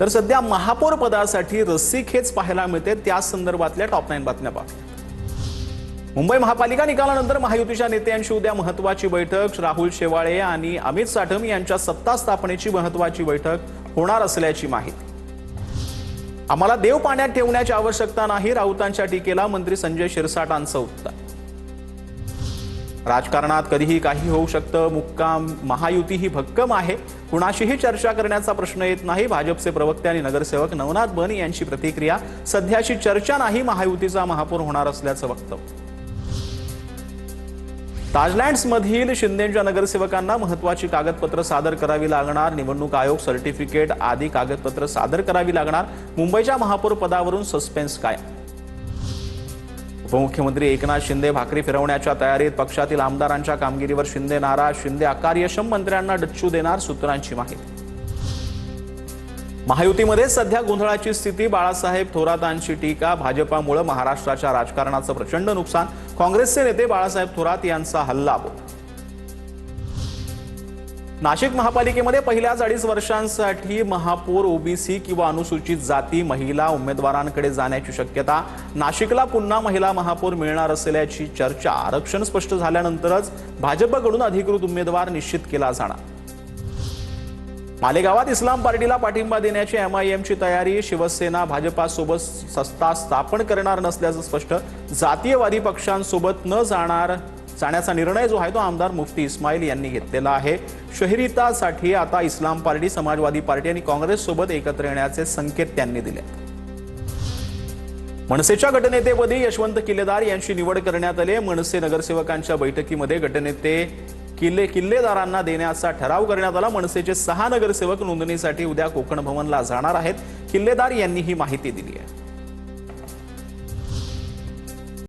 तर सध्या महापौर पदासाठी रस्सीखेच पाहायला मिळते। त्या संदर्भातल्या टॉप 9 बातम्या पाहू। मुंबई महापालिका निकालानंतर महायुतीच्या नेत्यांची उद्या महत्त्वाची बैठक। राहुल शेवाळे आणि अमित साठम यांच्या सत्ता स्थापनेची महत्त्वाची बैठक होणार असल्याची माहिती। आम्हाला देव पाण्यात ठेवण्याची आवश्यकता नाही, राऊतांच्या टीकेला मंत्री संजय शिरसाटांचं उत्तर। राजकारणात कधीही काही होऊ शकतं, मुक्काम महायुती ही भक्कम आहे, कुणाशीही चर्चा करण्याचा प्रश्न येत नाही। भाजपचे प्रवक्ते आणि नगरसेवक नवनाथ बन यांची प्रतिक्रिया। सध्याची चर्चा नाही, महायुतीचा महापौर होणार असल्याचं वक्तव्य। ताजलँड्समधील शिंदेंच्या नगरसेवकांना महत्त्वाची कागदपत्र सादर करावी लागणार। निवडणूक आयोग सर्टिफिकेट आदी कागदपत्र सादर करावी लागणार। मुंबईच्या महापौर पदावरून सस्पेन्स कायम। उपमुख्यमंत्री एकनाथ शिंदे भाकरी फिरवण्याच्या तयारीत। पक्षातील आमदारांच्या कामगिरीवर शिंदे नाराज। शिंदे अकार्यक्षम मंत्र्यांना डच्चू देणार, सूत्रांची माहिती। महायुतीमध्ये सध्या गोंधळाची स्थिती। बाळासाहेब थोरातांची टीका। भाजपामुळे महाराष्ट्राच्या राजकारणाचं प्रचंड नुकसान। काँग्रेसचे नेते बाळासाहेब थोरात यांचा हल्लाबोल। नाशिक महापालिकेमध्ये पहिल्याच 2.5 वर्षांसाठी महापौर ओबीसी किंवा अनुसूचित जाती महिला उमेदवारांकडे जाण्याची शक्यता। नाशिकला पुन्हा महिला महापौर मिळणार असल्याची चर्चा। आरक्षण स्पष्ट झाल्यानंतरच भाजपकडून अधिकृत उमेदवार निश्चित केला जाणार। मालेगावात इस्लाम पार्टीला पाठिंबा देण्याची एमआयएमची तयारी। शिवसेना भाजपासोबत सत्ता स्थापन करणार नसल्याचं स्पष्ट। जातीयवादी पक्षांसोबत न जाण्याचा निर्णय जो आहे तो आमदार मुफ्ती इस्माईल यांनी घेतलेला आहे। शहरीतासाठी आता इस्लाम पार्टी, समाजवादी पार्टी आणि काँग्रेस सोबत एकत्र येण्याचे संकेत त्यांनी दिले। मनसेच्या गटनेतेपदी यशवंत किल्लेदार यांची निवड करण्यात आली। मनसे नगरसेवकांच्या बैठकीमध्ये गटनेते किल्लेदारांना देण्याचा ठराव करण्यात आला। मनसेचे 6 नगरसेवक नोंदणीसाठी उद्या कोकण भवनला जाणार आहेत। किल्लेदार यांनी ही माहिती दिली आहे।